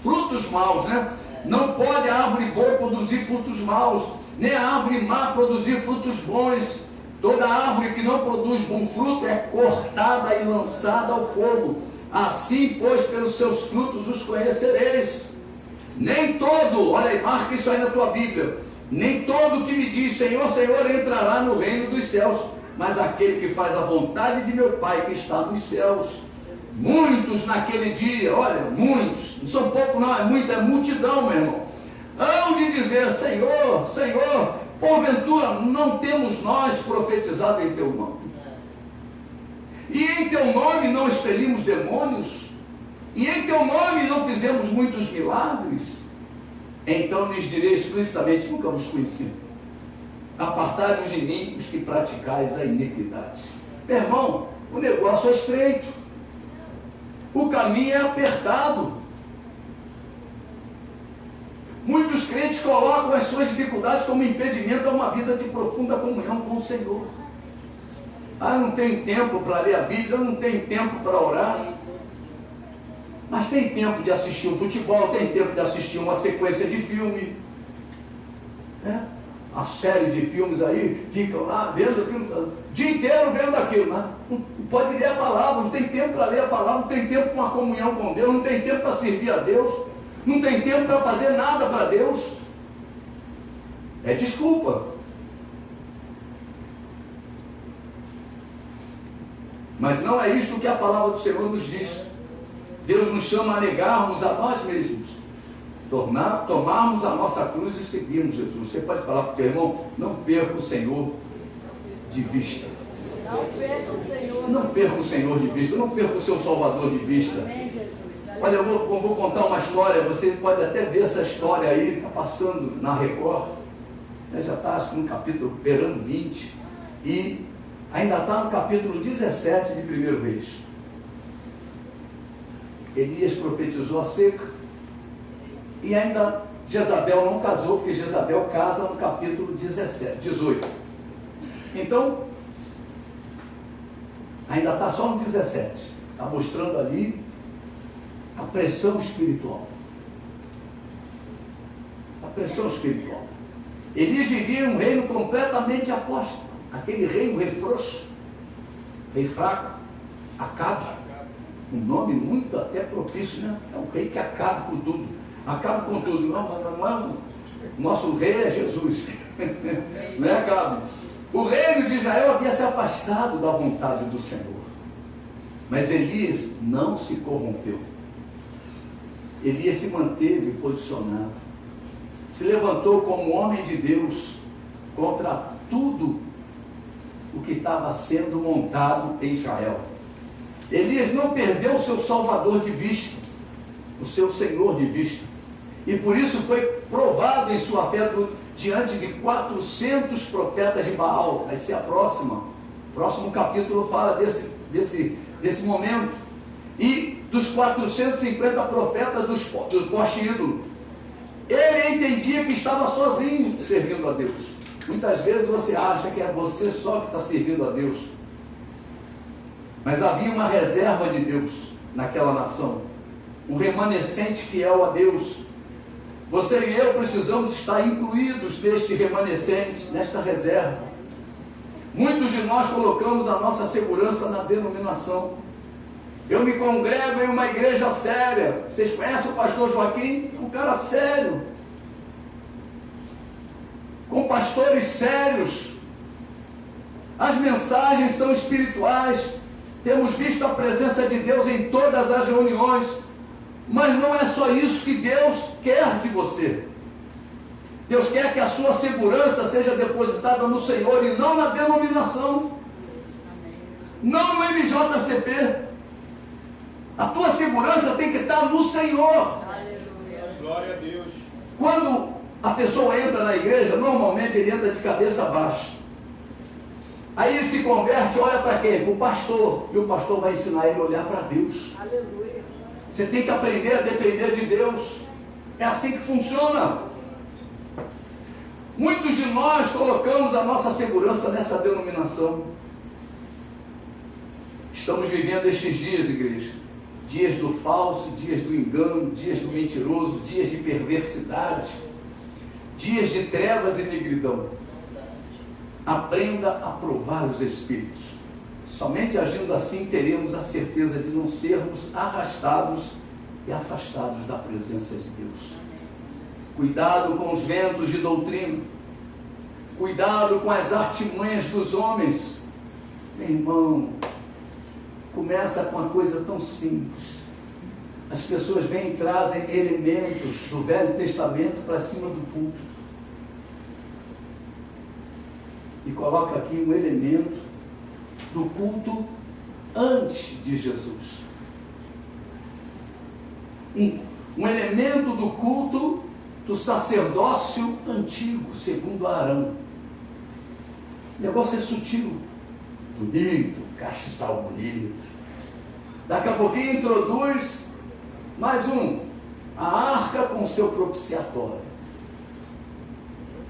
Frutos maus, né? Não pode a árvore boa produzir frutos maus, nem a árvore má produzir frutos bons. Toda árvore que não produz bom fruto é cortada e lançada ao fogo. Assim, pois, pelos seus frutos os conhecereis. Nem todo, olha aí, marca isso aí na tua Bíblia. Nem todo que me diz Senhor, Senhor entrará no reino dos céus, mas aquele que faz a vontade de meu Pai que está nos céus. Muitos naquele dia, olha, muitos, não são poucos não, é muita, é multidão, meu irmão, hão de dizer: Senhor, Senhor, porventura não temos nós profetizado em teu nome? E em teu nome não expelimos demônios? E em teu nome não fizemos muitos milagres? Então lhes direi explicitamente: nunca vos conheci. Apartai-vos de mim, os que praticais a iniquidade. Meu irmão, o negócio é estreito. O caminho é apertado. Muitos crentes colocam as suas dificuldades como impedimento a uma vida de profunda comunhão com o Senhor. Ah, eu não tenho tempo para ler a Bíblia, eu não tenho tempo para orar. Mas tem tempo de assistir um futebol, tem tempo de assistir uma sequência de filme. A série de filmes aí, ficam lá vendo aquilo, o dia inteiro vendo aquilo, mas não pode ler a palavra, não tem tempo para ler a palavra, não tem tempo para uma comunhão com Deus, não tem tempo para servir a Deus, não tem tempo para fazer nada para Deus. É desculpa. Mas não é isto que a palavra do Senhor nos diz. Deus nos chama a negarmos a nós mesmos, tomarmos a nossa cruz e seguirmos Jesus. Você pode falar para o teu irmão, não perca o Senhor de vista. Não perca o Senhor. Não perca o Senhor de vista, não perca o seu Salvador de vista. Amém, Jesus. Olha, eu vou contar uma história, você pode até ver essa história aí, está passando na Record, já está acho que no capítulo beirando 20, e ainda está no capítulo 17 de 1 Reis. Elias profetizou a seca, e ainda Jezabel não casou, porque Jezabel casa no capítulo 18. Então, ainda está só no 17, está mostrando ali a pressão espiritual. A pressão espiritual. Elias vivia um reino completamente apóstata. Aquele rei, um rei frouxo, rei fraco, Acabe. Um nome muito até propício, né? É um rei que acaba com tudo. Acaba com tudo. Não, nosso rei é Jesus. Não é Acabe? O reino de Israel havia se afastado da vontade do Senhor. Mas Elias não se corrompeu. Elias se manteve posicionado. Se levantou como homem de Deus contra tudo o que estava sendo montado em Israel. Elias não perdeu o seu Salvador de vista, o seu Senhor de vista. E por isso foi provado em sua fé diante de 400 profetas de Baal. Vai ser a próxima. O próximo capítulo fala desse momento. E dos 450 profetas do poste ídolo. Ele entendia que estava sozinho servindo a Deus. Muitas vezes você acha que é você só que está servindo a Deus. Mas havia uma reserva de Deus naquela nação. Um remanescente fiel a Deus. Você e eu precisamos estar incluídos neste remanescente, nesta reserva. Muitos de nós colocamos a nossa segurança na denominação. Eu me congrego em uma igreja séria. Vocês conhecem o pastor Joaquim? Um cara sério. Com pastores sérios. As mensagens são espirituais. Temos visto a presença de Deus em todas as reuniões. Mas não é só isso que Deus quer de você. Deus quer que a sua segurança seja depositada no Senhor e não na denominação. Não no MJCP. A tua segurança tem que estar no Senhor. Aleluia. Glória a Deus. Quando a pessoa entra na igreja, normalmente ele entra de cabeça baixa. Aí ele se converte, olha para quem? Para o pastor. E o pastor vai ensinar ele a olhar para Deus. Aleluia. Você tem que aprender a depender de Deus. É assim que funciona. Muitos de nós colocamos a nossa segurança nessa denominação. Estamos vivendo estes dias, igreja. Dias do falso, dias do engano, dias do mentiroso, dias de perversidade, dias de trevas e negridão. Aprenda a provar os espíritos. Somente agindo assim teremos a certeza de não sermos arrastados e afastados da presença de Deus. Cuidado com os ventos de doutrina. Cuidado com as artimanhas dos homens. Meu irmão, começa com uma coisa tão simples. As pessoas vêm e trazem elementos do Velho Testamento para cima do púlpito. E coloca aqui um elemento do culto antes de Jesus. Um elemento do culto do sacerdócio antigo, segundo Arão. O negócio é sutil, bonito, castiçal bonito. Daqui a pouquinho introduz mais a arca com seu propiciatório.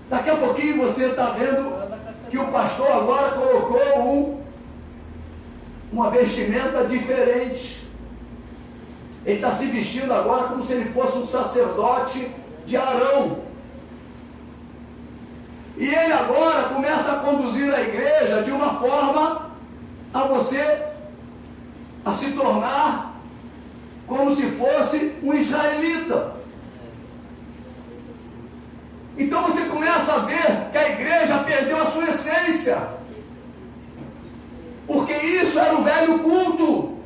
Daqui a pouquinho você está vendo que o pastor agora colocou uma vestimenta diferente. Ele está se vestindo agora como se ele fosse um sacerdote de Arão. E ele agora começa a conduzir a igreja de uma forma a você a se tornar como se fosse um israelita. Então você começa a ver que a igreja perdeu a sua essência. Porque isso era o velho culto.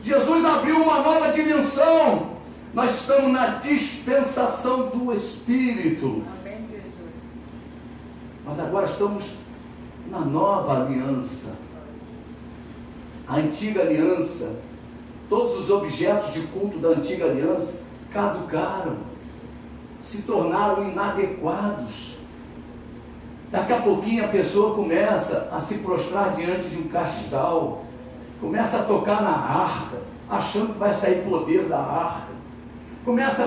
Jesus abriu uma nova dimensão. Nós estamos na dispensação do Espírito. Amém, Jesus. Mas agora estamos na nova aliança. A antiga aliança, todos os objetos de culto da antiga aliança caducaram, se tornaram inadequados. Daqui a pouquinho a pessoa começa a se prostrar diante de um castiçal, começa a tocar na arca, achando que vai sair poder da arca. Começa,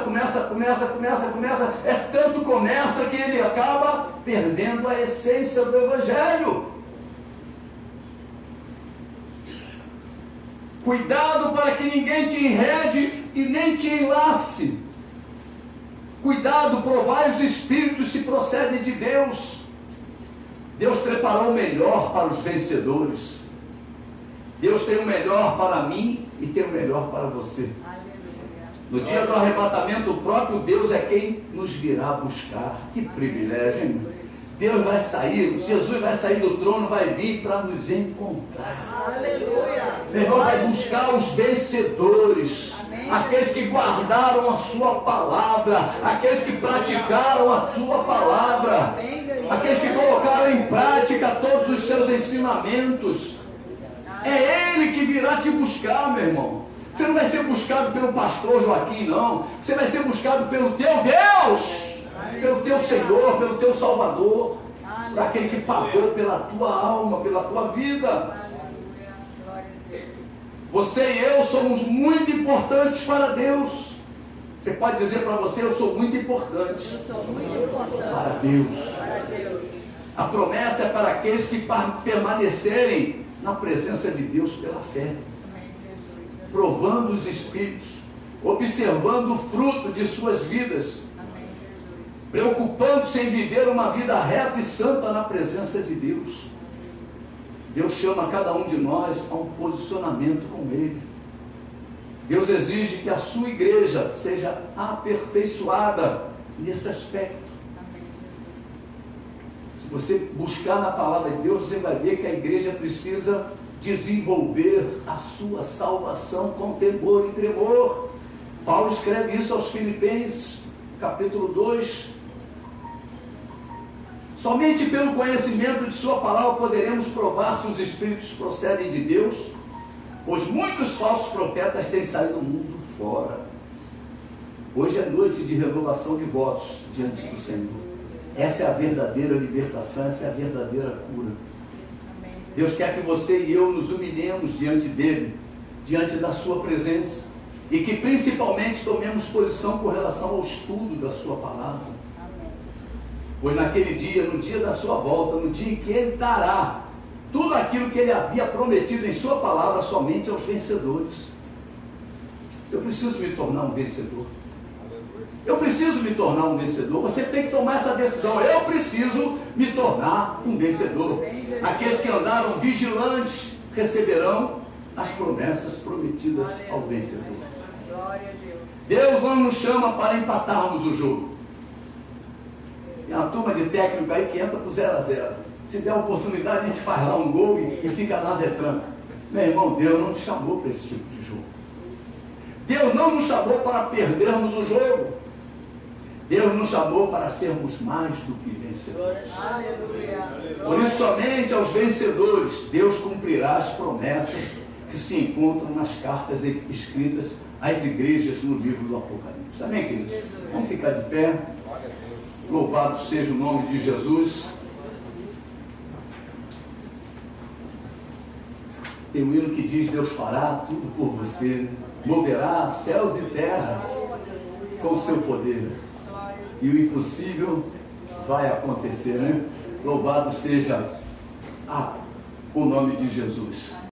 é tanto começa que ele acaba perdendo a essência do Evangelho. Cuidado para que ninguém te enrede e nem te enlace. Cuidado, provai os espíritos se procedem de Deus. Deus preparou o melhor para os vencedores. Deus tem o melhor para mim e tem o melhor para você. No dia do arrebatamento, o próprio Deus é quem nos virá buscar. Que privilégio, hein? Deus vai sair, Jesus vai sair do trono, vai vir para nos encontrar. Aleluia. Meu irmão, vai buscar os vencedores. Amém. Aqueles que guardaram a sua palavra, aqueles que praticaram a sua palavra, aqueles que colocaram em prática todos os seus ensinamentos. É Ele que virá te buscar, meu irmão. Você não vai ser buscado pelo pastor Joaquim, não. Você vai ser buscado pelo teu Deus, pelo teu Senhor, pelo teu Salvador, para aquele que pagou pela tua alma, pela tua vida. Você e eu somos muito importantes para Deus. Você pode dizer para você: eu sou muito importante para Deus. A promessa é para aqueles que permanecerem na presença de Deus pela fé, provando os Espíritos, observando o fruto de suas vidas, preocupando-se em viver uma vida reta e santa na presença de Deus. Deus chama cada um de nós a um posicionamento com Ele. Deus exige que a sua igreja seja aperfeiçoada nesse aspecto. Se você buscar na palavra de Deus, você vai ver que a igreja precisa desenvolver a sua salvação com temor e tremor. Paulo escreve isso aos Filipenses, capítulo 2. Somente pelo conhecimento de sua palavra poderemos provar se os Espíritos procedem de Deus, pois muitos falsos profetas têm saído do mundo fora. Hoje é noite de renovação de votos diante do Senhor. Essa é a verdadeira libertação, essa é a verdadeira cura. Deus quer que você e eu nos humilhemos diante dEle, diante da sua presença, e que principalmente tomemos posição com relação ao estudo da sua palavra. Pois naquele dia, no dia da sua volta, no dia em que Ele dará tudo aquilo que Ele havia prometido em sua palavra somente aos vencedores. Eu preciso me tornar um vencedor. Eu preciso me tornar um vencedor. Você tem que tomar essa decisão. Eu preciso me tornar um vencedor. Aqueles que andaram vigilantes receberão as promessas prometidas ao vencedor. Deus não nos chama para empatarmos o jogo. Tem uma turma de técnico aí que entra para o 0-0. Se der oportunidade, a gente faz lá um gol e fica lá retranca. Meu irmão, Deus não nos chamou para esse tipo de jogo. Deus não nos chamou para perdermos o jogo. Deus nos chamou para sermos mais do que vencedores. Por isso, somente aos vencedores Deus cumprirá as promessas que se encontram nas cartas escritas às igrejas no livro do Apocalipse. Amém, queridos? Vamos ficar de pé. Louvado seja o nome de Jesus. Tem um hino que diz: Deus fará tudo por você, moverá céus e terras com o seu poder, e o impossível vai acontecer, né? Louvado seja o nome de Jesus.